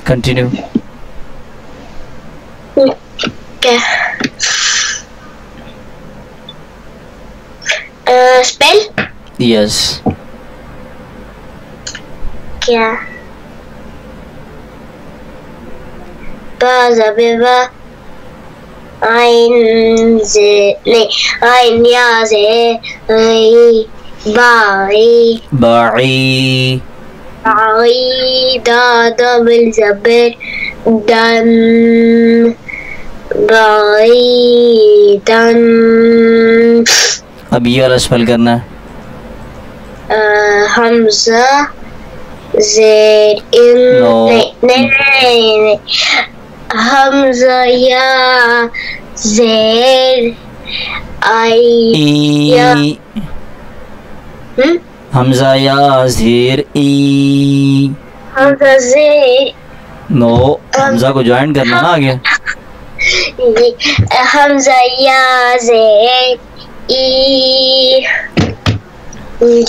Continue. क्या spell? Yes. क्या बाज़ा आइन से नहीं, आइन या से बाई बाई बाई दादा बिल जबर दन बाई दन। अब ये वाला स्पेल करना है। हमजा जेर इन नहीं हमजा या जेर आई या हमजा या ज़ेर ई। हमजा जेर नो, हमजा को ज्वाइन करना ना आगे। हमजा या जेर ई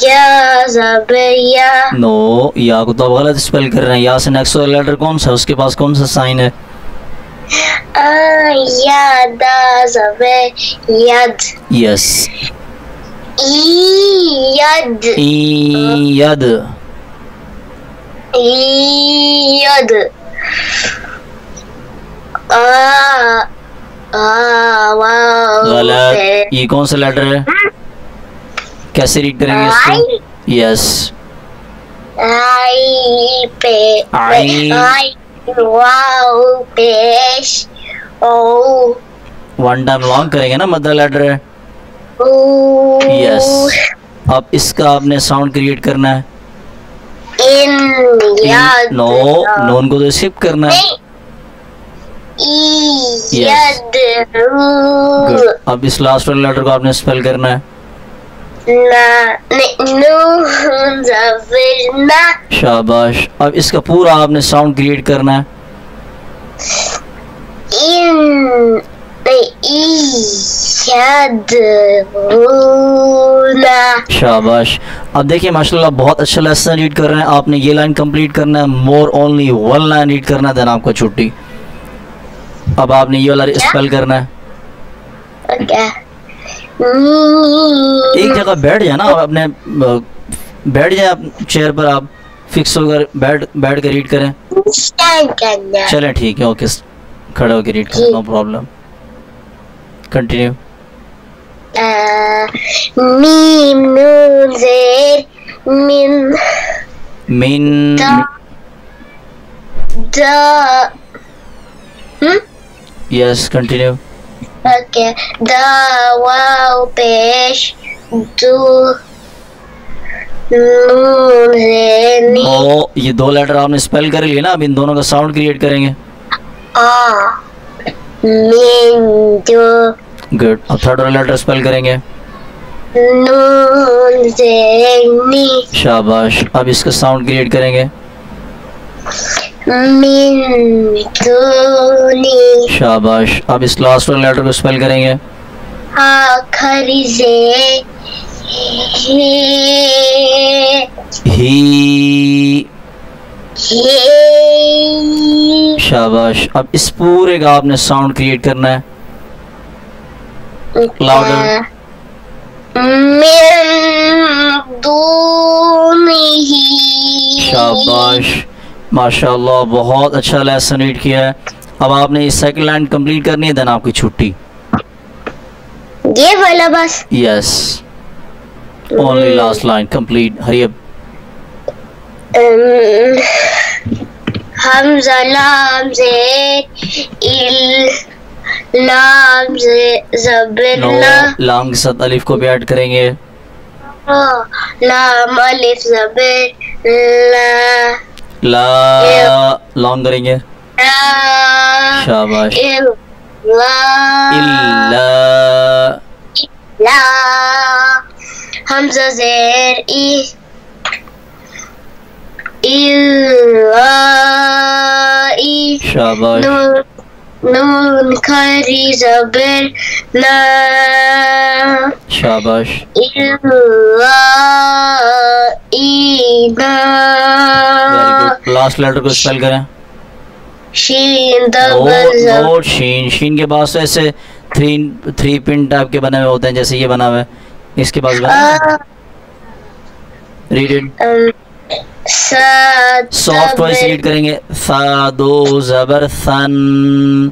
या ज़बरिया। नो, या को तो अब गलत स्पेल कर रहे हैं। या से नेक्स्ट वाला लेटर कौन सा, उसके पास कौन सा साइन है? या दा ज़बर यद। यस। यद यद यद गलत। ये कौन सा लेटर है? कैसे रीड करेंगे इसको? यस। आई पे आई वाओ पेश ओ। वन टाइम लॉन्ग करेंगे ना, मदर लेटर है। यस। अब इसका आपने साउंड क्रिएट करना है। नो, नोन को तो शिफ्ट करना है। यस। गुड। अब इस लास्ट वाले लेटर को आपने स्पेल करना है। शाबाश। अब इसका पूरा आपने साउंड क्रिएट करना है। शाबाश। अब देखिए माशाल्लाह बहुत अच्छा लेसन रीड कर रहे हैं। आपने ये लाइन कंप्लीट करना है, more only one line read करना है, देन आपको छुट्टी। अब आपने ये वाला स्पेल करना है। एक जगह बैठ जाए ना, अपने बैठ जाए आप चेयर पर, आप फिक्स होकर बैठ कर रीड करें। चलें ठीक है, ओके, खड़े होकर रीड करें, नो प्रॉब्लम। कंटिन्यू। मीम नून ज़ेर मिन मिन दा। Yes, continue. ओके दा वाओ पेश दू नून ज़ेर नी। ओ, ये दो लेटर आपने स्पेल कर लिए ना, अब इन दोनों का साउंड क्रिएट करेंगे। मिन दो। गुड। अब थर्ड वाला लेटर स्पेल करेंगे। नून ज़ेर नी। शाबाश। अब इसका साउंड क्रिएट करेंगे। मिन दूनी। शाबाश। अब इस लास्ट वाले लेटर को स्पेल करेंगे। आखिरी से ही। शाबाश। अब इस पूरे का आपने साउंड क्रिएट करना है। लाउडर। शाबाश, माशाल्लाह बहुत अच्छा लेसन रीड किया है। अब आपने इस सेकंड लाइन कंप्लीट करनी है, देन आपकी छुट्टी। ये वाला बस? Yes, only last line complete. Hurry up. Hamza लाम ज़ेर इल लाम ज़बर ला। लाम के साथ अलिफ को भी ऐड करेंगे। लाम अलिफ ज़बर ला। ला लॉन्ग करेंगे। शाबाश। इल्ला ला। हमजा ज़ेर ई इल्ला ई। शाबाश। नून खरी ज़बर ना। शाबाश। इल्ला ईना। Very good. लास्ट लेटर को स्पेल करें। शीन नो डबल नो शीन, शीन के पास ऐसे थ्री पिन टाइप के बने हुए होते हैं, जैसे ये बना हुआ है, इसके पास read it. Soft voice read करेंगे, सा दो जबर सन,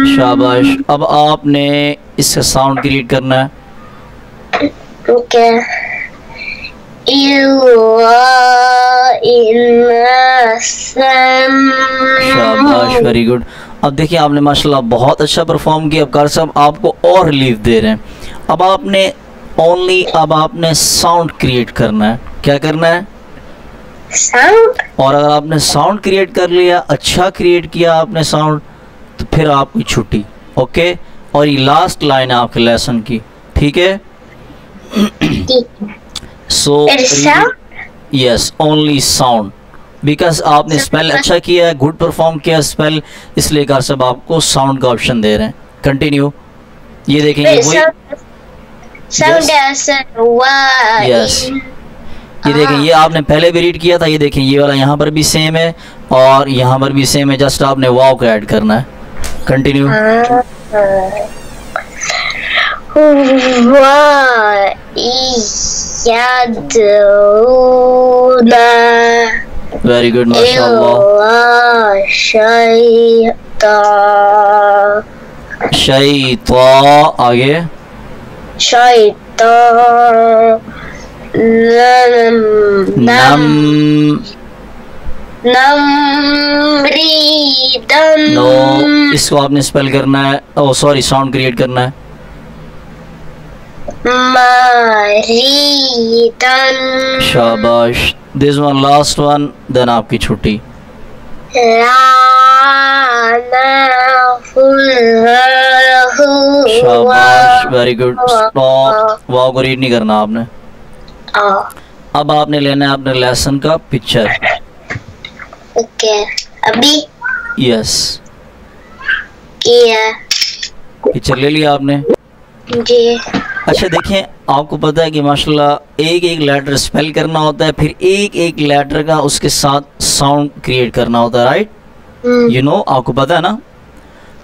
शाबाश। अब आपने इसका साउंड क्रिएट करना है। ओके, शाबाश, वेरी गुड। अब देखिए आपने माशाल्लाह बहुत अच्छा परफॉर्म किया। अब कार साहब आपको और रिलीफ दे रहे हैं। अब आपने साउंड क्रिएट करना है। क्या करना है? साउंड। और अगर आपने साउंड क्रिएट कर लिया, अच्छा क्रिएट किया आपने साउंड, तो फिर आपकी छुट्टी। ओके, और ये लास्ट लाइन है आपके लेसन की, ठीक है? So yes, only sound, because आपने स्पेल अच्छा किया है, गुड परफॉर्म किया स्पेल, इसलिए कार साहब आपको साउंड का ऑप्शन दे रहे हैं। कंटिन्यू। ये देखेंगे वही, यस, ये देखें, ये आपने पहले भी रीड किया था। ये देखें, ये वाला यहाँ पर भी सेम है और यहाँ पर भी सेम है, जस्ट आपने वाव को ऐड करना है। कंटिन्यू। वेरी गुड, माशाअल्लाह। शैता, आगे नम, नो, इसको आपने स्पेल करना है, ओ सॉरी, साउंड क्रिएट करना है। शाबाश, this one last one, then आपकी छुट्टी। शाबाश, वेरी गुड। स्टॉप, वाव को रीड नहीं करना आपने। अब आपने लेना है अपने लेसन का पिक्चर। ओके, अभी यस, पिक्चर ले लिया आपने जी। अच्छा देखिए, आपको पता है कि माशाल्लाह एक एक लेटर स्पेल करना होता है, फिर एक एक लेटर का उसके साथ साउंड क्रिएट करना होता है, राइट? यू नो, आपको पता है ना?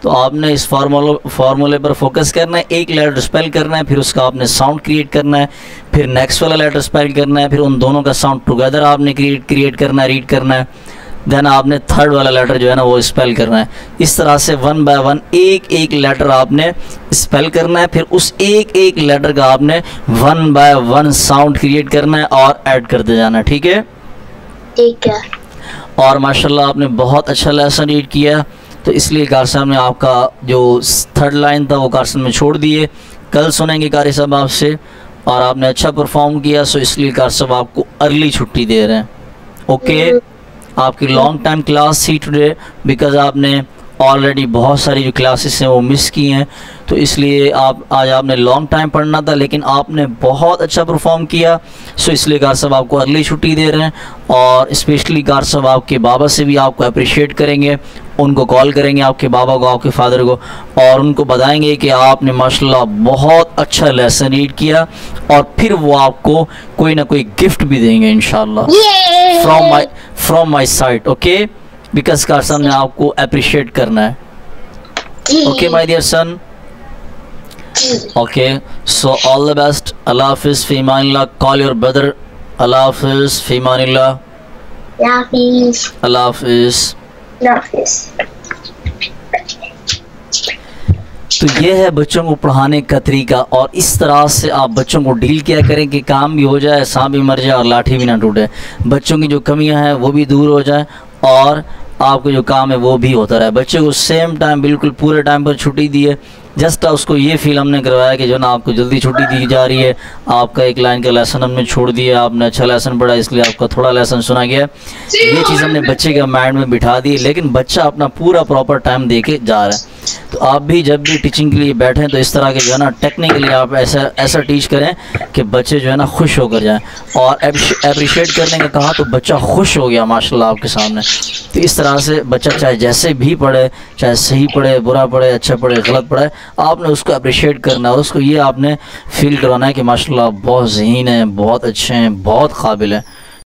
तो आपने इस फार्मूले पर फोकस करना है। एक लेटर स्पेल करना है, फिर उसका आपने साउंड क्रिएट करना है, फिर नेक्स्ट वाला लेटर स्पेल करना है, फिर उन दोनों का साउंड टुगेदर आपने क्रिएट करना है, रीड करना है, देन आपने थर्ड वाला लेटर जो है ना वो स्पेल करना है। इस तरह से वन बाय वन एक एक लेटर आपने स्पेल करना है, फिर उस एक एक लेटर का आपने one by one sound create करना है और ऐड करते जाना है, ठीक है? ठीक है। और माशाल्लाह आपने बहुत अच्छा लेसन रीड किया, तो इसलिए कारसन में आपका जो थर्ड लाइन था वो कारसन में छोड़ दिए। कल सुनेंगे कारी साहब आपसे, और आपने अच्छा परफॉर्म किया, सो इसलिए कार साहब आपको अर्ली छुट्टी दे रहे हैं। ओके, आपकी लॉन्ग टाइम क्लास थी टुडे, बिकॉज आपने ऑलरेडी बहुत सारी जो क्लासेस हैं वो मिस की हैं, तो इसलिए आज आपने लॉन्ग टाइम पढ़ना था, लेकिन आपने बहुत अच्छा परफॉर्म किया, सो इसलिए कार साहब आपको अर्ली छुट्टी दे रहे हैं। और स्पेशली कार साहब आपके बाबा से भी आपको अप्रिशिएट करेंगे, उनको कॉल करेंगे, आपके बाबा को, आपके फादर को, और उनको बताएंगे कि आपने माशाल्लाह बहुत अच्छा लेसन रीड किया, और फिर वो आपको कोई ना कोई गिफ्ट भी देंगे इंशाल्लाह from my side. Okay, because कार साहब ने आपको अप्रिशिएट करना है। Okay my dear son, okay, so all the best. अल्लाह हाफिज़, फी अमानिल्लाह। Call your brother. अल्लाह हाफिज़, फी अमानिल्लाह। अल्लाह हाफिज़। तो ये है बच्चों को पढ़ाने का तरीका, और इस तरह से आप बच्चों को डील किया करें कि काम भी हो जाए, सांप भी मर जाए और लाठी भी ना टूटे। बच्चों की जो कमियां हैं वो भी दूर हो जाए, और आपको जो काम है वो भी होता रहे। बच्चे को सेम टाइम, बिल्कुल पूरे टाइम पर छुट्टी दी है। जस्ट उसको ये फील हमने करवाया कि जो ना आपको जल्दी छुट्टी दी जा रही है, आपका एक लाइन का लेसन हमने छोड़ दिया, आपने अच्छा लेसन पढ़ा इसलिए आपका थोड़ा लेसन सुना गया। ये चीज़ हमने बच्चे के माइंड में बिठा दी, लेकिन बच्चा अपना पूरा प्रॉपर टाइम दे के जा रहा है। तो आप भी जब भी टीचिंग के लिए बैठें तो इस तरह के जो है ना टेक्निकली आप ऐसा टीच करें कि बच्चे जो है ना खुश होकर जाएं। और अप्रिशिएट करने का कहा तो बच्चा खुश हो गया माशाल्लाह आपके सामने। तो इस तरह से बच्चा चाहे जैसे भी पढ़े, चाहे सही पढ़े, बुरा पढ़े, अच्छा पढ़े, गलत पढ़े, आपने उसको अप्रिशिएट करना है, और उसको ये आपने फील करवाना है कि माशाल्लाह बहुत ज़हीन है, बहुत अच्छे हैं, बहुत काबिल है।